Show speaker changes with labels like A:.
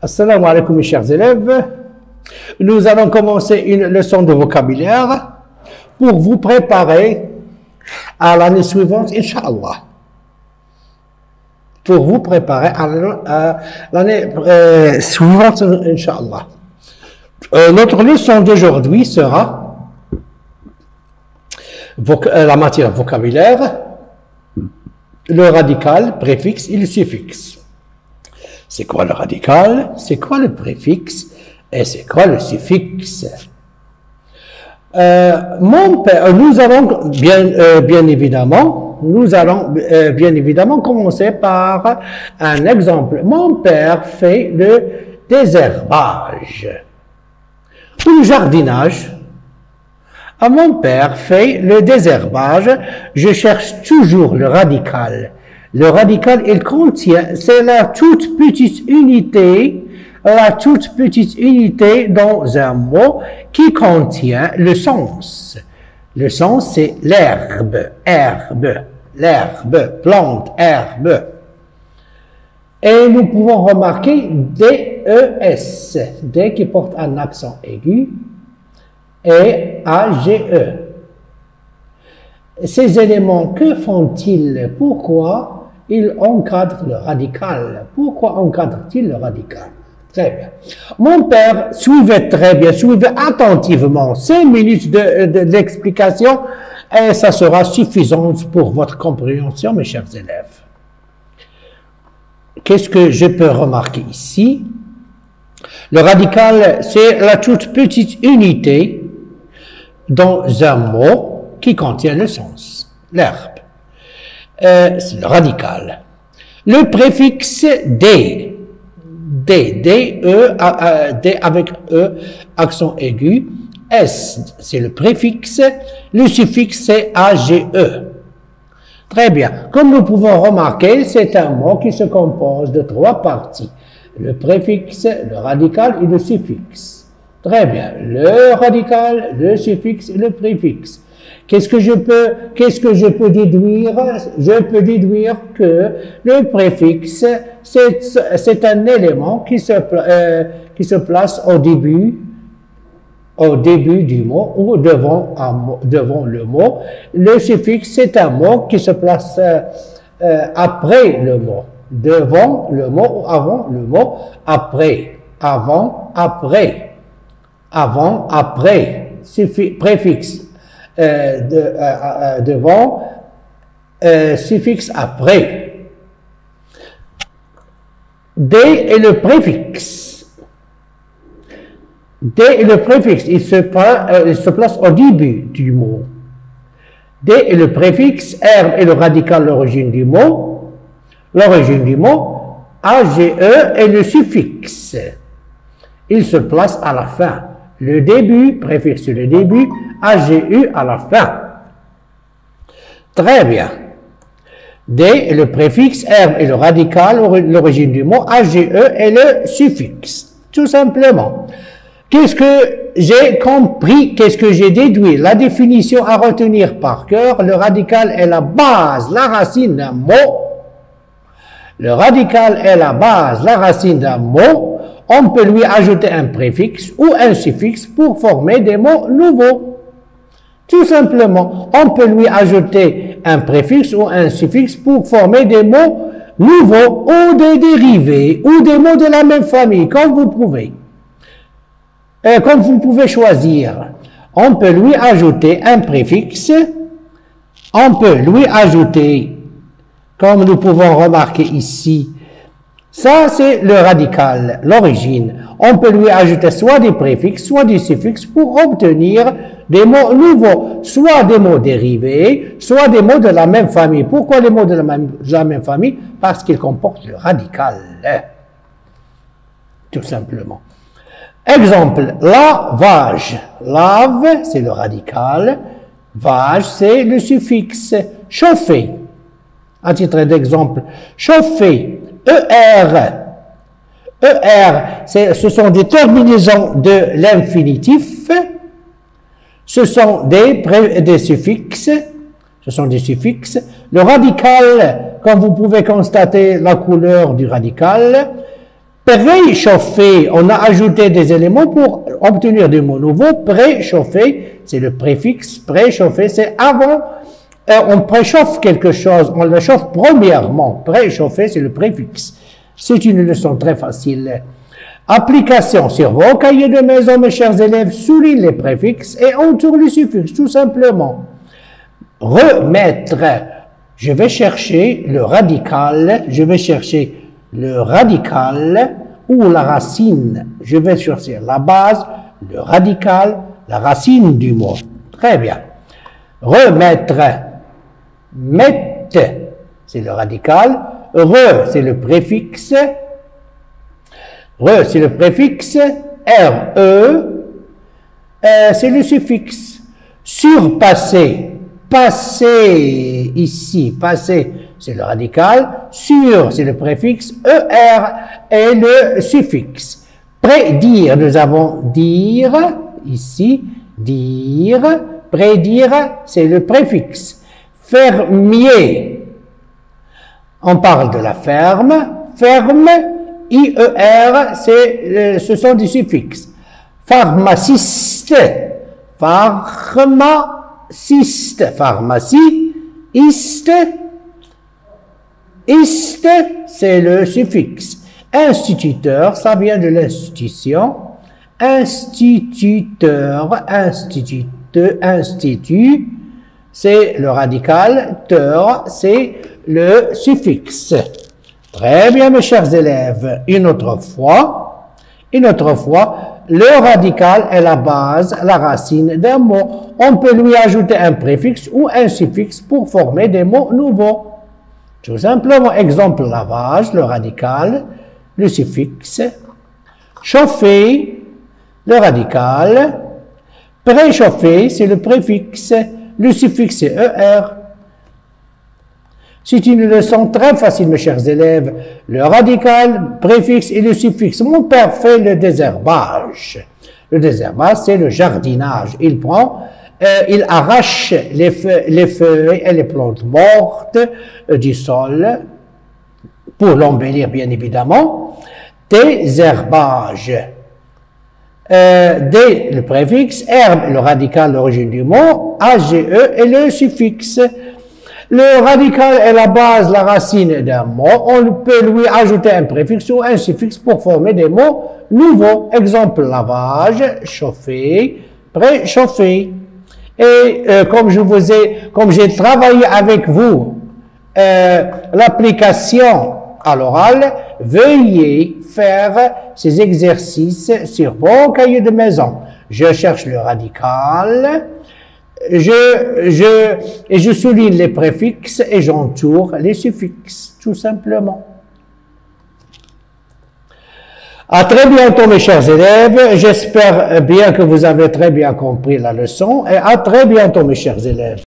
A: Assalamu alaikum mes chers élèves. Nous allons commencer une leçon de vocabulaire pour vous préparer à l'année suivante, Inch'Allah. Pour vous préparer à l'année suivante, Inch'Allah. Notre leçon d'aujourd'hui sera la matière vocabulaire, le radical, préfixe et le suffixe. C'est quoi le radical? C'est quoi le préfixe? Et c'est quoi le suffixe? Mon père, nous allons bien évidemment commencer par un exemple. Mon père fait le désherbage ou le jardinage. Mon père fait le désherbage. Je cherche toujours le radical. Le radical, il contient, c'est la toute petite unité dans un mot qui contient le sens. Le sens, c'est l'herbe, plante, herbe. Et nous pouvons remarquer D-E-S, D qui porte un accent aigu, et A-G-E. Ces éléments, que font-ils? Pourquoi ils encadrent le radical? Pourquoi encadrent-ils le radical? Très bien. Mon père suivait attentivement 5 minutes d'explication et ça sera suffisant pour votre compréhension, mes chers élèves. Qu'est-ce que je peux remarquer ici? Le radical, c'est la toute petite unité dans un mot qui contient le sens, l'herbe. C'est le radical. Le préfixe D avec E, accent aigu. S, c'est le préfixe. Le suffixe, c'est AGE. Très bien. Comme nous pouvons remarquer, c'est un mot qui se compose de 3 parties. Le préfixe, le radical et le suffixe. Très bien. Le radical, le suffixe et le préfixe. Qu'est-ce que je peux déduire? Je peux déduire que le préfixe, c'est un élément qui se place au début du mot ou devant le mot. Le suffixe, c'est un mot qui se place après le mot. Devant le mot ou avant le mot. Après. Avant, après. Avant, après. Préfixe. Devant, suffixe après. D est le préfixe. D est le préfixe, il se place au début du mot. D est le préfixe, R est le radical, l'origine du mot. AGE est le suffixe. Il se place à la fin. Le début, préfixe le début, AGU à la fin. Très bien. D est le préfixe, R est le radical, l'origine du mot, AGE est le suffixe. Tout simplement. Qu'est-ce que j'ai compris? Qu'est-ce que j'ai déduit? La définition à retenir par cœur, le radical est la base, la racine d'un mot. Le radical est la base, la racine d'un mot. On peut lui ajouter un préfixe ou un suffixe pour former des mots nouveaux. Tout simplement, on peut lui ajouter un préfixe ou un suffixe pour former des mots nouveaux ou des dérivés ou des mots de la même famille, comme vous pouvez. Comme vous pouvez choisir. On peut lui ajouter un préfixe. On peut lui ajouter, comme nous pouvons remarquer ici, ça, c'est le radical, l'origine. On peut lui ajouter soit des préfixes, soit des suffixes pour obtenir des mots nouveaux, soit des mots dérivés, soit des mots de la même famille. Pourquoi les mots de la même famille? Parce qu'ils comportent le radical. Tout simplement. Exemple, lavage. Lave, c'est le radical. Vage, c'est le suffixe. Chauffer. À titre d'exemple, chauffer. Ce sont des terminaisons de l'infinitif. Ce sont des suffixes. Le radical, comme vous pouvez constater la couleur du radical, Préchauffer, on a ajouté des éléments pour obtenir des mots nouveaux. Préchauffer, c'est le préfixe. Préchauffer, c'est avant. On préchauffe quelque chose, on le chauffe premièrement. Préchauffer, c'est le préfixe. C'est une leçon très facile. Application sur vos cahiers de maison, mes chers élèves, souligne les préfixes et entoure les suffixes, tout simplement. Remettre, je vais chercher le radical, ou la racine. Je vais chercher la base, le radical, la racine du mot. Très bien. Remettre, mettre, c'est le radical. Re, c'est le préfixe. Re, c'est le préfixe. R-E, c'est le suffixe. Surpasser, passer, ici, passer, c'est le radical. Sur, c'est le préfixe. ER est le suffixe. Prédire, nous avons dire, ici, dire. Prédire, c'est le préfixe. Fermier, on parle de la ferme. Ferme, IER, ce sont des suffixes. Pharmaciste, pharmaciste, pharmacie, iste, c'est le suffixe. Instituteur, ça vient de l'institution. Instituteur, institut, c'est le radical. Teur, c'est le suffixe. Très bien, mes chers élèves. Une autre fois, le radical est la base, la racine d'un mot. On peut lui ajouter un préfixe ou un suffixe pour former des mots nouveaux. Tout simplement, exemple lavage, le radical, le suffixe. Chauffer, le radical. Préchauffer, c'est le préfixe. Le suffixe, c'est ER. C'est une leçon très facile, mes chers élèves. Le radical, préfixe et le suffixe. Mon père fait le désherbage. Le désherbage, c'est le jardinage. Il arrache les feuilles et les plantes mortes du sol pour l'embellir, bien évidemment. Désherbage. Le préfixe, herbe, le radical, l'origine du mot, AGE et le suffixe. Le radical est la base, la racine d'un mot. On peut lui ajouter un préfixe ou un suffixe pour former des mots nouveaux. Exemple, lavage, chauffer, préchauffer. Et comme j'ai travaillé avec vous l'application à l'oral, veuillez faire ces exercices sur vos cahiers de maison. Je cherche le radical. Je souligne les préfixes et j'entoure les suffixes, tout simplement. À très bientôt, mes chers élèves. J'espère bien que vous avez très bien compris la leçon et à très bientôt, mes chers élèves.